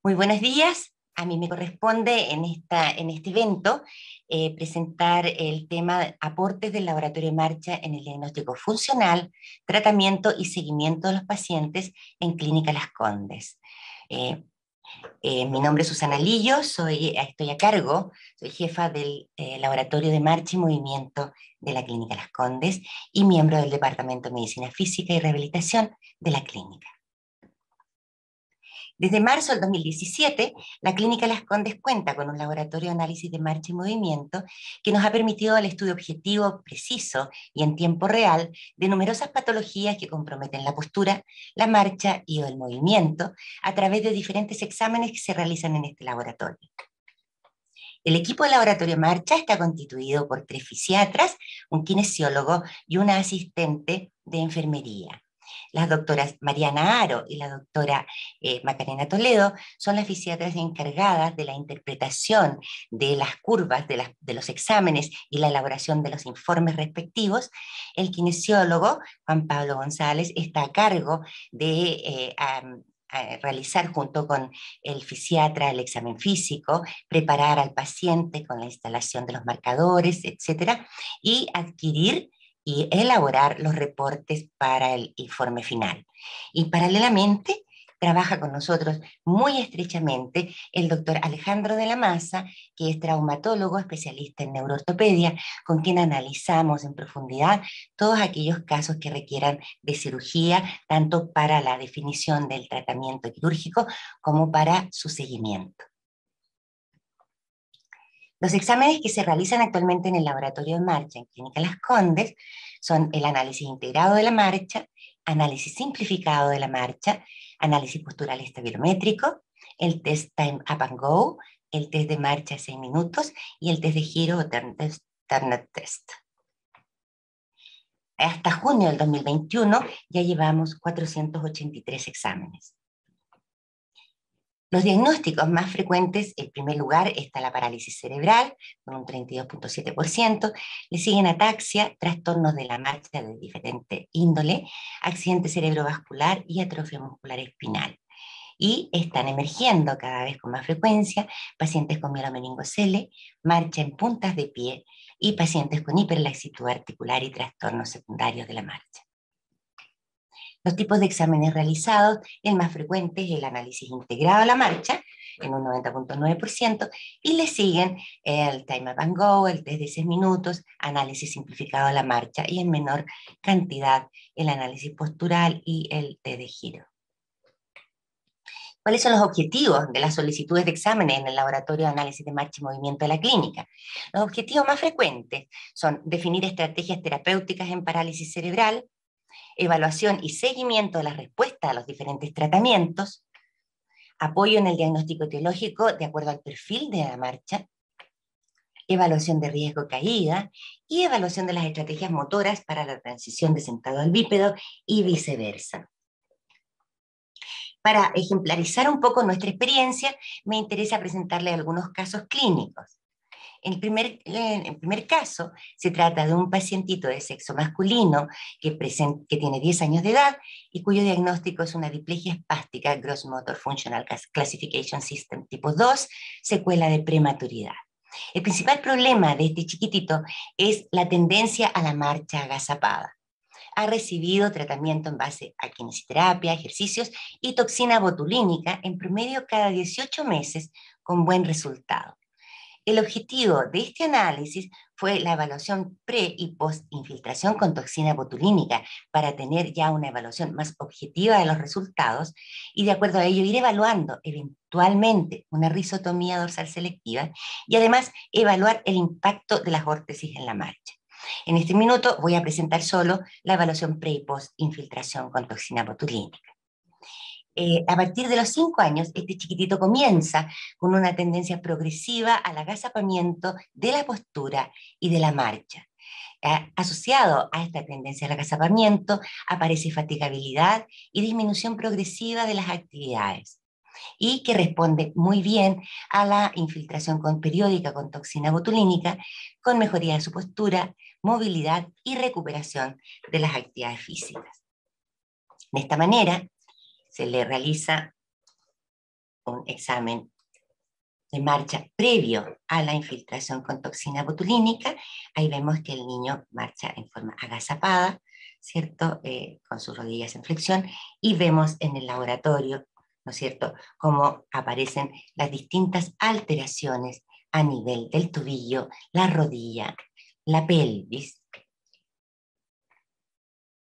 Muy buenos días. A mí me corresponde en este evento presentar el tema de aportes del laboratorio de marcha en el diagnóstico funcional, tratamiento y seguimiento de los pacientes en Clínica Las Condes. Eh, Mi nombre es Susana Lillo, estoy a cargo, soy jefa del laboratorio de marcha y movimiento de la Clínica Las Condes y miembro del Departamento de Medicina Física y Rehabilitación de la clínica. Desde marzo del 2017, la Clínica Las Condes cuenta con un laboratorio de análisis de marcha y movimiento que nos ha permitido el estudio objetivo, preciso y en tiempo real de numerosas patologías que comprometen la postura, la marcha y el movimiento a través de diferentes exámenes que se realizan en este laboratorio. El equipo de laboratorio Marcha está constituido por 3 fisiatras, un kinesiólogo y una asistente de enfermería. Las doctoras Mariana Aro y la doctora Macarena Toledo son las fisiatras encargadas de la interpretación de las curvas de los exámenes y la elaboración de los informes respectivos. El kinesiólogo Juan Pablo González está a cargo de realizar junto con el fisiatra el examen físico, preparar al paciente con la instalación de los marcadores, etcétera, y adquirir y elaborar los reportes para el informe final. Y paralelamente trabaja con nosotros muy estrechamente el doctor Alejandro de la Maza, que es traumatólogo, especialista en neuroortopedia, con quien analizamos en profundidad todos aquellos casos que requieran de cirugía, tanto para la definición del tratamiento quirúrgico como para su seguimiento. Los exámenes que se realizan actualmente en el laboratorio de marcha en Clínica Las Condes son el análisis integrado de la marcha, análisis simplificado de la marcha, análisis postural estabilométrico, el test Time Up and Go, el test de marcha 6 minutos y el test de giro o Turner Test. Hasta junio del 2021 ya llevamos 483 exámenes. Los diagnósticos más frecuentes, en primer lugar, está la parálisis cerebral, con un 32.7%, le siguen ataxia, trastornos de la marcha de diferente índole, accidente cerebrovascular y atrofia muscular espinal. Y están emergiendo cada vez con más frecuencia pacientes con mielomeningocele, marcha en puntas de pie y pacientes con hiperlaxitud articular y trastornos secundarios de la marcha. Los tipos de exámenes realizados, el más frecuente es el análisis integrado a la marcha, en un 90.9%, y le siguen el Time Up and Go, el test de 6 minutos, análisis simplificado a la marcha, y en menor cantidad el análisis postural y el test de giro. ¿Cuáles son los objetivos de las solicitudes de exámenes en el laboratorio de análisis de marcha y movimiento de la clínica? Los objetivos más frecuentes son definir estrategias terapéuticas en parálisis cerebral, evaluación y seguimiento de la respuesta a los diferentes tratamientos, apoyo en el diagnóstico etiológico de acuerdo al perfil de la marcha, evaluación de riesgo caída y evaluación de las estrategias motoras para la transición de sentado al bípedo y viceversa. Para ejemplarizar un poco nuestra experiencia, me interesa presentarle algunos casos clínicos. En el primer caso, se trata de un pacientito de sexo masculino que tiene 10 años de edad y cuyo diagnóstico es una diplegia espástica Gross Motor Functional Classification System tipo 2, secuela de prematuridad. El principal problema de este chiquitito es la tendencia a la marcha agazapada. Ha recibido tratamiento en base a quimioterapia, ejercicios y toxina botulínica en promedio cada 18 meses con buen resultado. El objetivo de este análisis fue la evaluación pre y post infiltración con toxina botulínica para tener ya una evaluación más objetiva de los resultados y de acuerdo a ello ir evaluando eventualmente una rizotomía dorsal selectiva y además evaluar el impacto de las órtesis en la marcha. En este minuto voy a presentar solo la evaluación pre y post infiltración con toxina botulínica. A partir de los 5 años, este chiquitito comienza con una tendencia progresiva al agazapamiento de la postura y de la marcha. Asociado a esta tendencia al agazapamiento, aparece fatigabilidad y disminución progresiva de las actividades, y que responde muy bien a la infiltración periódica con toxina botulínica, con mejoría de su postura, movilidad y recuperación de las actividades físicas. De esta manera, se le realiza un examen de marcha previo a la infiltración con toxina botulínica. Ahí vemos que el niño marcha en forma agazapada, ¿cierto? Con sus rodillas en flexión, y vemos en el laboratorio, ¿no es cierto?, cómo aparecen las distintas alteraciones a nivel del tobillo, la rodilla, la pelvis,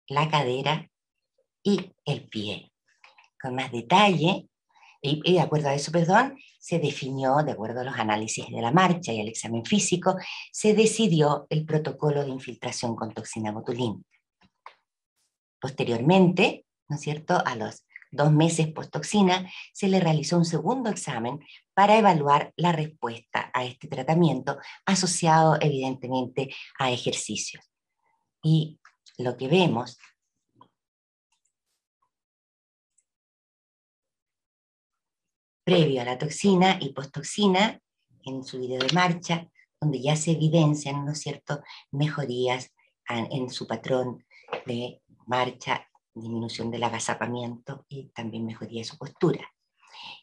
la cadera y el pie. Con más detalle, y de acuerdo a eso, perdón, se definió, de acuerdo a los análisis de la marcha y el examen físico, se decidió el protocolo de infiltración con toxina botulínica. Posteriormente, ¿no es cierto?, a los 2 meses post-toxina, se le realizó un segundo examen para evaluar la respuesta a este tratamiento, asociado evidentemente a ejercicios. Y lo que vemos previo a la toxina y post-toxina, en su video de marcha, donde ya se evidencian, ¿no es cierto?, mejorías en su patrón de marcha, disminución del agazapamiento y también mejoría de su postura.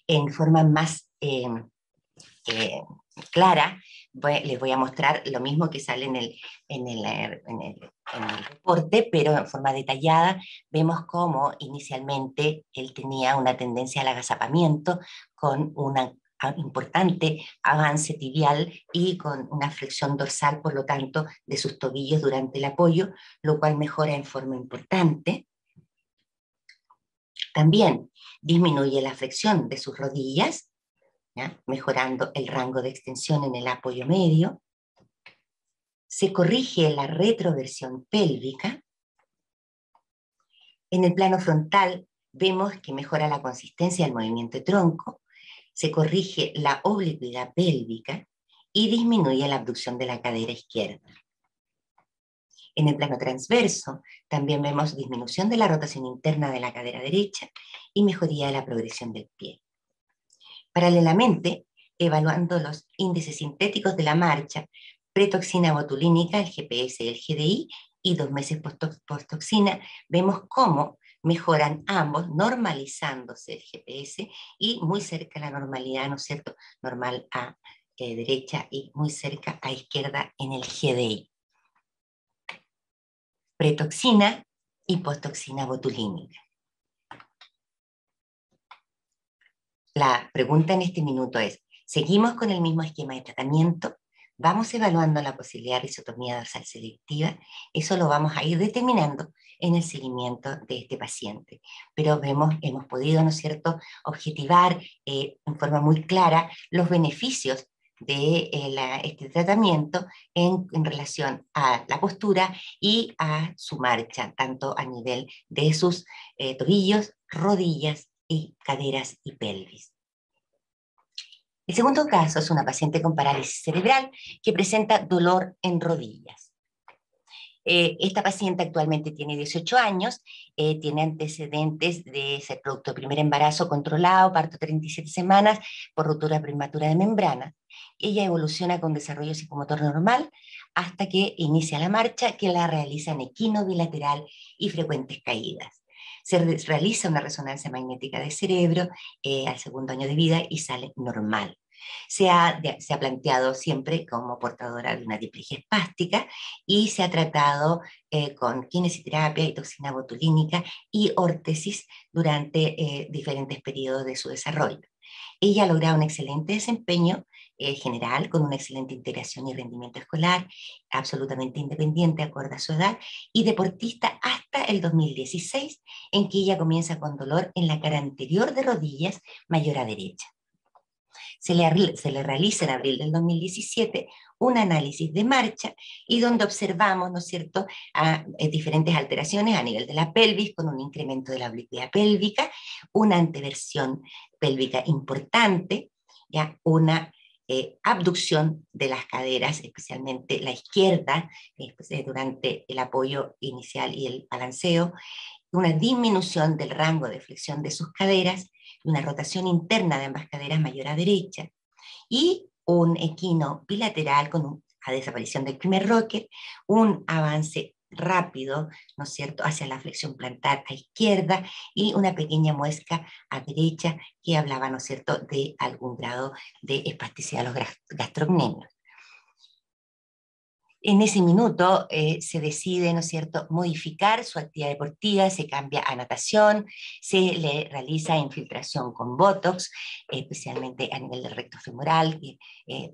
En forma más clara, les voy a mostrar lo mismo que sale en el reporte, pero en forma detallada. Vemos cómo inicialmente él tenía una tendencia al agazapamiento con un importante avance tibial y con una flexión dorsal, por lo tanto, de sus tobillos durante el apoyo, lo cual mejora en forma importante. También disminuye la flexión de sus rodillas, ¿ya?, mejorando el rango de extensión en el apoyo medio. Se corrige la retroversión pélvica. En el plano frontal vemos que mejora la consistencia del movimiento de tronco, se corrige la oblicuidad pélvica y disminuye la abducción de la cadera izquierda. En el plano transverso también vemos disminución de la rotación interna de la cadera derecha y mejoría de la progresión del pie. Paralelamente, evaluando los índices sintéticos de la marcha, pretoxina botulínica, el GPS y el GDI, y 2 meses post-toxina, vemos cómo mejoran ambos, normalizándose el GPS y muy cerca la normalidad, ¿no es cierto?, normal a derecha y muy cerca a izquierda en el GDI. Pretoxina y post-toxina botulínica. La pregunta en este minuto es, ¿seguimos con el mismo esquema de tratamiento? ¿Vamos evaluando la posibilidad de risotomía dorsal selectiva? Eso lo vamos a ir determinando en el seguimiento de este paciente. Pero hemos podido, ¿no es cierto?, objetivar en forma muy clara los beneficios de este tratamiento en relación a la postura y a su marcha, tanto a nivel de sus tobillos, rodillas y caderas y pelvis. El segundo caso es una paciente con parálisis cerebral que presenta dolor en rodillas. Esta paciente actualmente tiene 18 años, tiene antecedentes de ser producto de primer embarazo controlado, parto 37 semanas por ruptura prematura de membrana. Ella evoluciona con desarrollo psicomotor normal hasta que inicia la marcha, que la realiza en equino bilateral y frecuentes caídas. Se realiza una resonancia magnética de cerebro al segundo año de vida y sale normal. Se ha planteado siempre como portadora de una diplegia espástica y se ha tratado con kinesiterapia y toxina botulínica y órtesis durante diferentes periodos de su desarrollo. Ella ha logrado un excelente desempeño general, con una excelente integración y rendimiento escolar, absolutamente independiente acorde a su edad, y deportista hasta el 2016, en que ella comienza con dolor en la cara anterior de rodillas mayor a derecha. Se le realiza en abril del 2017 un análisis de marcha y donde observamos, ¿no es cierto?, diferentes alteraciones a nivel de la pelvis, con un incremento de la oblicuidad pélvica, una anteversión pélvica importante, ya una abducción de las caderas, especialmente la izquierda, durante el apoyo inicial y el balanceo, una disminución del rango de flexión de sus caderas, una rotación interna de ambas caderas mayor a derecha, y un equino bilateral con la desaparición del primer rocker, un avance rápido, ¿no es cierto?, hacia la flexión plantar a izquierda y una pequeña muesca a derecha que hablaba, ¿no es cierto?, de algún grado de espasticidad de los gastrocnemios. En ese minuto se decide, ¿no es cierto?, modificar su actividad deportiva, se cambia a natación, se le realiza infiltración con Botox, especialmente a nivel del recto femoral, que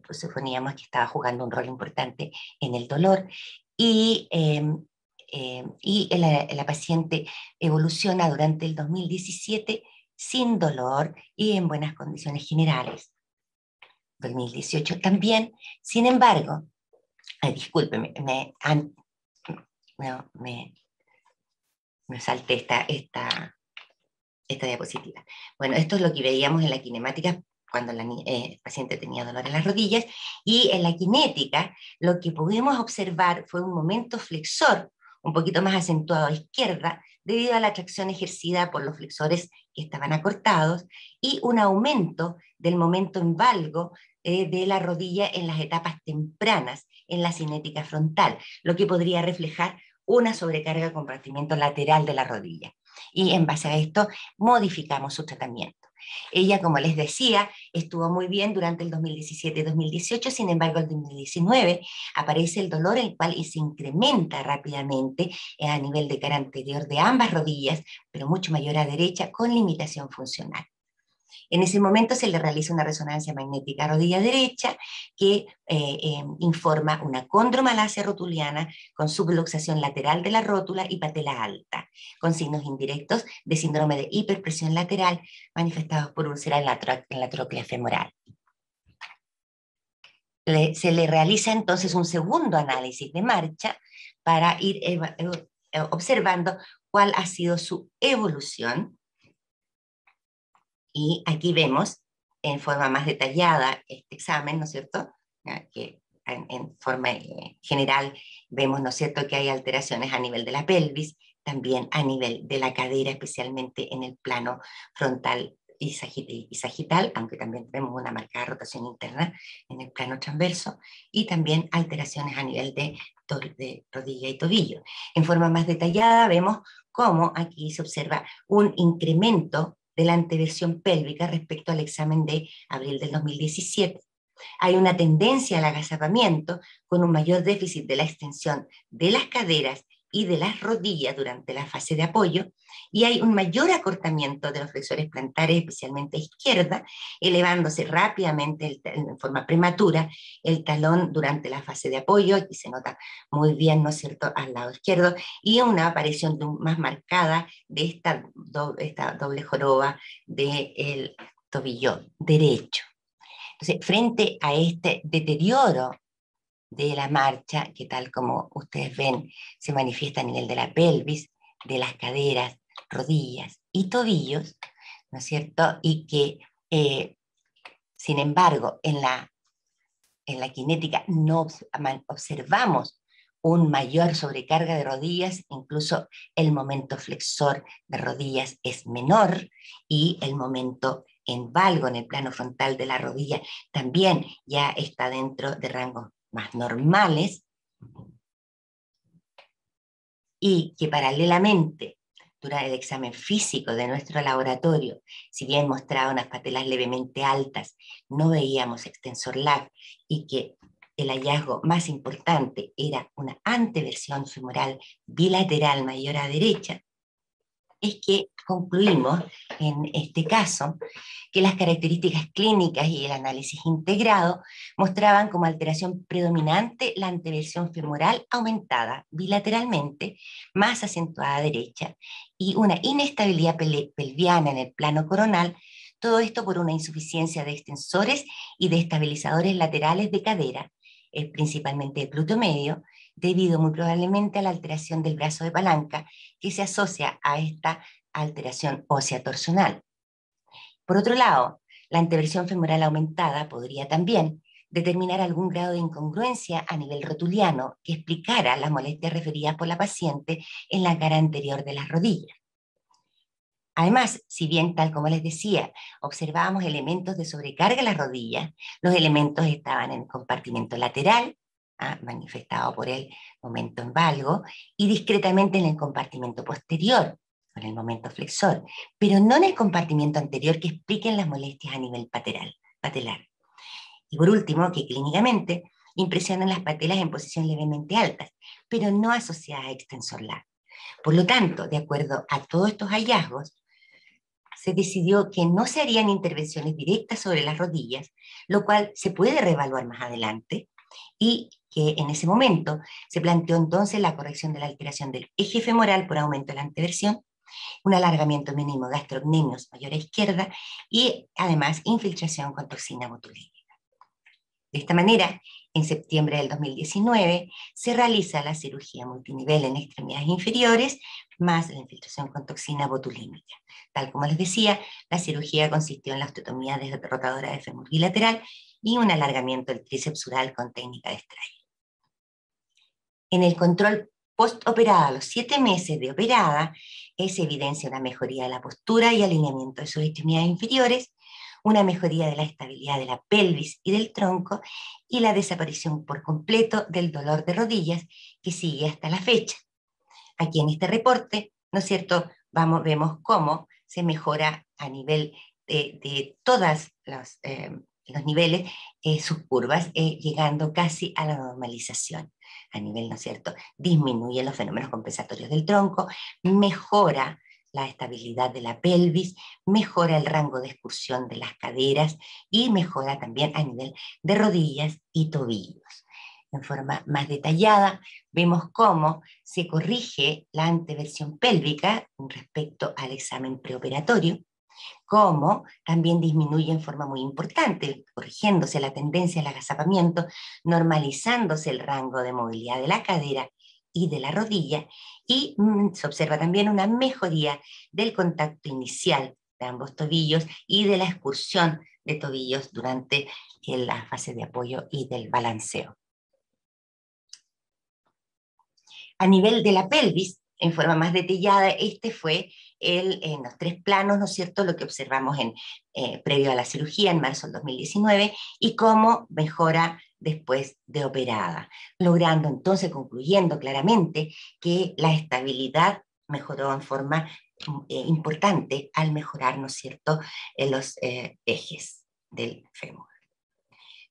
pues suponíamos que estaba jugando un rol importante en el dolor, y la paciente evoluciona durante el 2017 sin dolor y en buenas condiciones generales. 2018 también, sin embargo, ay, discúlpeme, no, me salté esta diapositiva. Bueno, esto es lo que veíamos en la kinemática cuando el paciente tenía dolor en las rodillas, y en la cinética lo que pudimos observar fue un momento flexor un poquito más acentuado a izquierda debido a la tracción ejercida por los flexores que estaban acortados y un aumento del momento en valgo de la rodilla en las etapas tempranas en la cinética frontal, lo que podría reflejar una sobrecarga de compartimiento lateral de la rodilla. Y en base a esto modificamos su tratamiento. Ella, como les decía, estuvo muy bien durante el 2017-2018, sin embargo, el 2019 aparece el dolor, el cual se incrementa rápidamente a nivel de cara anterior de ambas rodillas, pero mucho mayor a derecha, con limitación funcional. En ese momento se le realiza una resonancia magnética rodilla derecha que informa una condromalacia rotuliana con subluxación lateral de la rótula y patela alta, con signos indirectos de síndrome de hiperpresión lateral manifestados por úlcera en la tróclea femoral. Se le realiza entonces un segundo análisis de marcha para ir observando cuál ha sido su evolución. Y aquí vemos en forma más detallada este examen, ¿no es cierto? Que en forma general vemos, ¿no es cierto?, que hay alteraciones a nivel de la pelvis, también a nivel de la cadera, especialmente en el plano frontal y sagital, aunque también vemos una marcada rotación interna en el plano transverso, y también alteraciones a nivel de rodilla y tobillo. En forma más detallada vemos cómo aquí se observa un incremento de la anteversión pélvica respecto al examen de abril del 2017. Hay una tendencia al agazapamiento con un mayor déficit de la extensión de las caderas y de las rodillas durante la fase de apoyo, y hay un mayor acortamiento de los flexores plantares, especialmente a izquierda, elevándose rápidamente en forma prematura el talón durante la fase de apoyo, aquí se nota muy bien, ¿no es cierto?, al lado izquierdo, y una aparición más marcada de esta doble joroba del tobillo derecho. Entonces, frente a este deterioro de la marcha, que tal como ustedes ven, se manifiesta a nivel de la pelvis, de las caderas, rodillas y tobillos, ¿no es cierto? Y que, sin embargo, en la cinética no observamos un mayor sobrecarga de rodillas, incluso el momento flexor de rodillas es menor y el momento en valgo en el plano frontal de la rodilla también ya está dentro de rangos más normales, y que paralelamente durante el examen físico de nuestro laboratorio, si bien mostraba unas patelas levemente altas, no veíamos extensor lag, y que el hallazgo más importante era una anteversión femoral bilateral mayor a derecha, es que concluimos en este caso que las características clínicas y el análisis integrado mostraban como alteración predominante la anteversión femoral aumentada bilateralmente, más acentuada a derecha, y una inestabilidad pelviana en el plano coronal, todo esto por una insuficiencia de extensores y de estabilizadores laterales de cadera, principalmente el glúteo medio, debido muy probablemente a la alteración del brazo de palanca que se asocia a esta alteración ósea torsional. Por otro lado, la anteversión femoral aumentada podría también determinar algún grado de incongruencia a nivel rotuliano que explicara las molestias referidas por la paciente en la cara anterior de las rodillas. Además, si bien, tal como les decía, observábamos elementos de sobrecarga en las rodillas, los elementos estaban en el compartimento lateral, manifestado por el momento en valgo, y discretamente en el compartimento posterior, con el momento flexor, pero no en el compartimiento anterior que expliquen las molestias a nivel patelar. Y por último, que clínicamente impresionan las patelas en posición levemente altas, pero no asociadas a extensor largo. Por lo tanto, de acuerdo a todos estos hallazgos, se decidió que no se harían intervenciones directas sobre las rodillas, lo cual se puede reevaluar más adelante, y que en ese momento se planteó entonces la corrección de la alteración del eje femoral por aumento de la anteversión, un alargamiento mínimo de gastrocnemios mayor a izquierda y además infiltración con toxina botulínica. De esta manera, en septiembre del 2019 se realiza la cirugía multinivel en extremidades inferiores más la infiltración con toxina botulínica. Tal como les decía, la cirugía consistió en la osteotomía rotadora de fémur bilateral y un alargamiento del tríceps sural con técnica de Strayer. En el control postoperada, a los 7 meses de operada, se evidencia una mejoría de la postura y alineamiento de sus extremidades inferiores, una mejoría de la estabilidad de la pelvis y del tronco, y la desaparición por completo del dolor de rodillas que sigue hasta la fecha. Aquí en este reporte, ¿no es cierto?, vemos cómo se mejora a nivel de todos los niveles sus curvas, llegando casi a la normalización. A nivel, ¿no es cierto?, disminuye los fenómenos compensatorios del tronco, mejora la estabilidad de la pelvis, mejora el rango de excursión de las caderas y mejora también a nivel de rodillas y tobillos. En forma más detallada, vemos cómo se corrige la anteversión pélvica respecto al examen preoperatorio, cómo también disminuye en forma muy importante, corrigiéndose la tendencia al agazapamiento, normalizándose el rango de movilidad de la cadera y de la rodilla, y se observa también una mejoría del contacto inicial de ambos tobillos y de la excursión de tobillos durante la fase de apoyo y del balanceo. A nivel de la pelvis, en forma más detallada, este fue en los 3 planos, ¿no es cierto?, lo que observamos previo a la cirugía en marzo del 2019 y cómo mejora después de operada, logrando entonces, concluyendo claramente que la estabilidad mejoró en forma importante al mejorar, ¿no es cierto?, los ejes del fémur.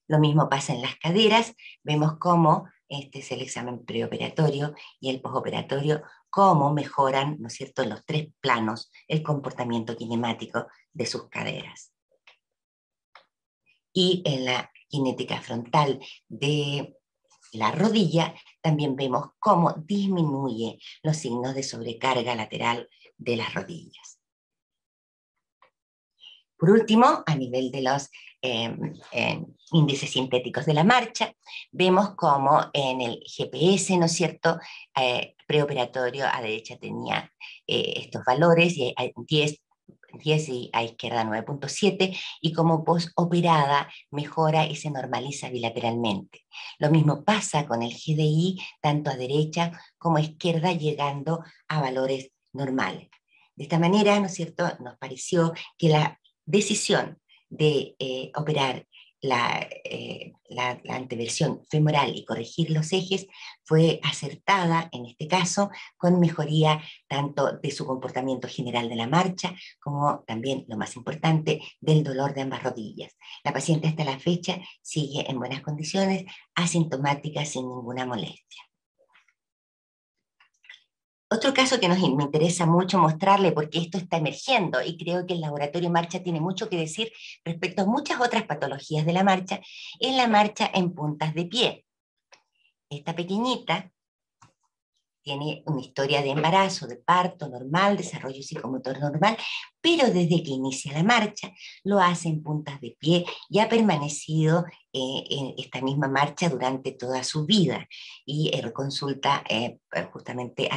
Lo mismo pasa en las caderas, vemos cómo este es el examen preoperatorio y el postoperatorio, cómo mejoran, ¿no es cierto?, en los 3 planos el comportamiento kinemático de sus caderas. Y en la cinética frontal de la rodilla también vemos cómo disminuye los signos de sobrecarga lateral de las rodillas. Por último, a nivel de los índices sintéticos de la marcha, vemos cómo en el GPS, ¿no es cierto?, preoperatorio a derecha tenía estos valores, y 10 y a izquierda 9.7, y como postoperada mejora y se normaliza bilateralmente. Lo mismo pasa con el GDI, tanto a derecha como a izquierda, llegando a valores normales. De esta manera, ¿no es cierto?, nos pareció que la decisión de operar la anteversión femoral y corregir los ejes fue acertada en este caso, con mejoría tanto de su comportamiento general de la marcha como también, lo más importante, del dolor de ambas rodillas. La paciente hasta la fecha sigue en buenas condiciones, asintomática, sin ninguna molestia. Otro caso que me interesa mucho mostrarle, porque esto está emergiendo y creo que el laboratorio marcha tiene mucho que decir respecto a muchas otras patologías de la marcha, es la marcha en puntas de pie. Esta pequeñita tiene una historia de embarazo, de parto normal, desarrollo psicomotor normal, pero desde que inicia la marcha lo hace en puntas de pie y ha permanecido en esta misma marcha durante toda su vida. Y consulta justamente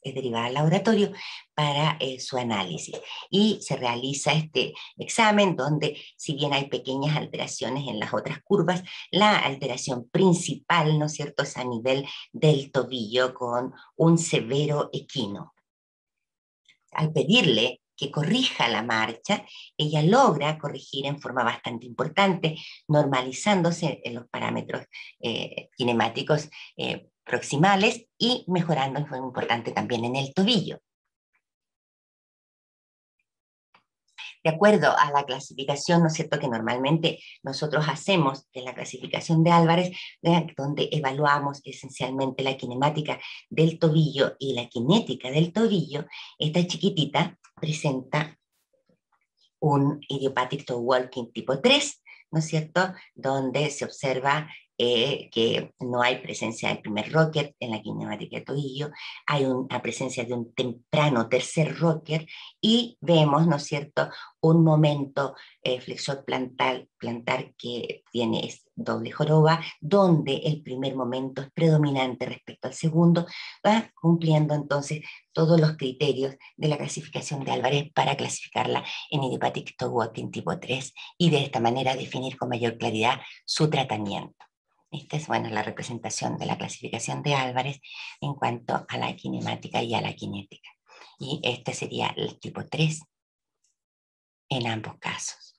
es derivada al laboratorio para su análisis. Y se realiza este examen donde, si bien hay pequeñas alteraciones en las otras curvas, la alteración principal, ¿no es cierto?, es a nivel del tobillo con un severo equino. Al pedirle que corrija la marcha, ella logra corregir en forma bastante importante, normalizándose en los parámetros kinemáticos proximales y mejorando en forma importante también en el tobillo. De acuerdo a la clasificación, ¿no es cierto?, que normalmente nosotros hacemos, que es la clasificación de Álvarez, donde evaluamos esencialmente la kinemática del tobillo y la cinética del tobillo, esta chiquitita presenta un idiopathic toe walking tipo 3, ¿no es cierto?, donde se observa que no hay presencia del primer rocker en la kinemática de tobillo, hay una presencia de un temprano tercer rocker y vemos, ¿no es cierto?, un momento flexor plantar que tiene doble joroba, donde el primer momento es predominante respecto al segundo, va cumpliendo entonces todos los criterios de la clasificación de Álvarez para clasificarla en idiopathic toe walking tipo 3 y de esta manera definir con mayor claridad su tratamiento. Esta es, bueno, la representación de la clasificación de Álvarez en cuanto a la kinemática y a la cinética. Y este sería el tipo 3 en ambos casos.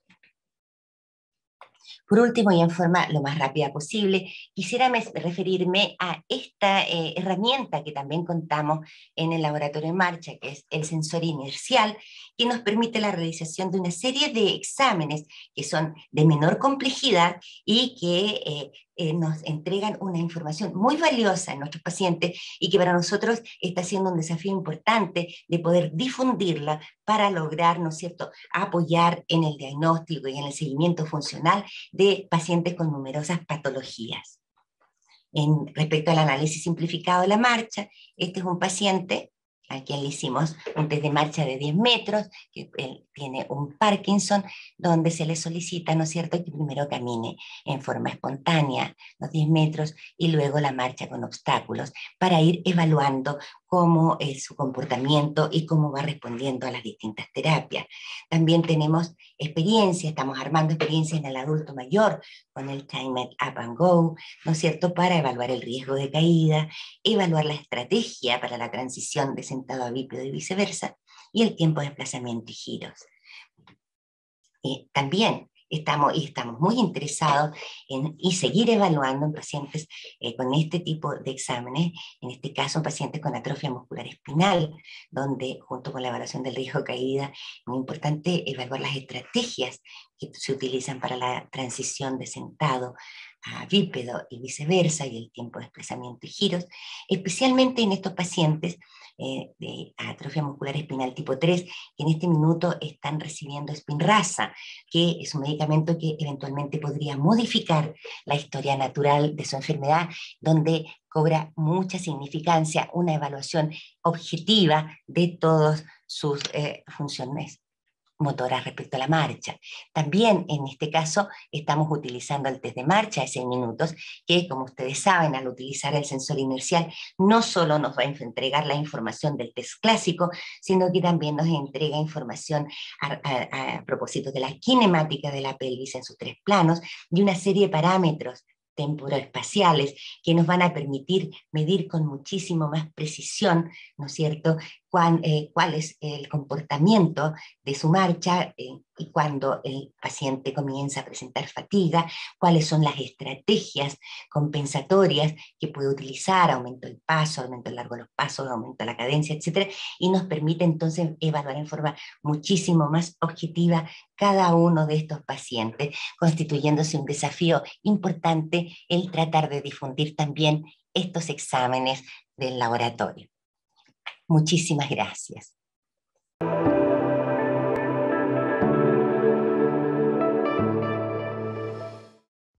Por último, y en forma lo más rápida posible, quisiera referirme a esta herramienta que también contamos en el laboratorio en marcha, que es el sensor inercial, que nos permite la realización de una serie de exámenes que son de menor complejidad y que nos entregan una información muy valiosa en nuestros pacientes y que para nosotros está siendo un desafío importante de poder difundirla para lograr, ¿no es cierto?, apoyar en el diagnóstico y en el seguimiento funcional de pacientes con numerosas patologías. Respecto al análisis simplificado de la marcha, este es un paciente a quien le hicimos un test de marcha de 10 metros, que él tiene un Parkinson, donde se le solicita, ¿no es cierto?, que primero camine en forma espontánea los 10 metros y luego la marcha con obstáculos, para ir evaluando cómo es su comportamiento y cómo va respondiendo a las distintas terapias. También tenemos experiencia, estamos armando experiencia en el adulto mayor con el Time Up and Go, ¿no es cierto?, para evaluar el riesgo de caída, evaluar la estrategia para la transición de sentado a bípedo y viceversa, y el tiempo de desplazamiento y giros. También estamos muy interesados y seguir evaluando en pacientes con este tipo de exámenes, en este caso en pacientes con atrofia muscular espinal, donde junto con la evaluación del riesgo de caída es muy importante evaluar las estrategias que se utilizan para la transición de sentado a bípedo y viceversa, y el tiempo de desplazamiento y giros, especialmente en estos pacientes de atrofia muscular espinal tipo 3, que en este minuto están recibiendo Spinraza, que es un medicamento que eventualmente podría modificar la historia natural de su enfermedad, donde cobra mucha significancia una evaluación objetiva de todas sus funciones motoras respecto a la marcha. También en este caso estamos utilizando el test de marcha de 6 minutos, que como ustedes saben, al utilizar el sensor inercial no solo nos va a entregar la información del test clásico, sino que también nos entrega información a propósito de la kinemática de la pelvis en sus 3 planos y una serie de parámetros temporoespaciales que nos van a permitir medir con muchísimo más precisión, ¿no es cierto?, cuál es el comportamiento de su marcha y cuando el paciente comienza a presentar fatiga, cuáles son las estrategias compensatorias que puede utilizar, aumento del paso, aumento del largo de los pasos, aumento de la cadencia, etcétera, y nos permite entonces evaluar en forma muchísimo más objetiva cada uno de estos pacientes, constituyéndose un desafío importante el tratar de difundir también estos exámenes del laboratorio. Muchísimas gracias.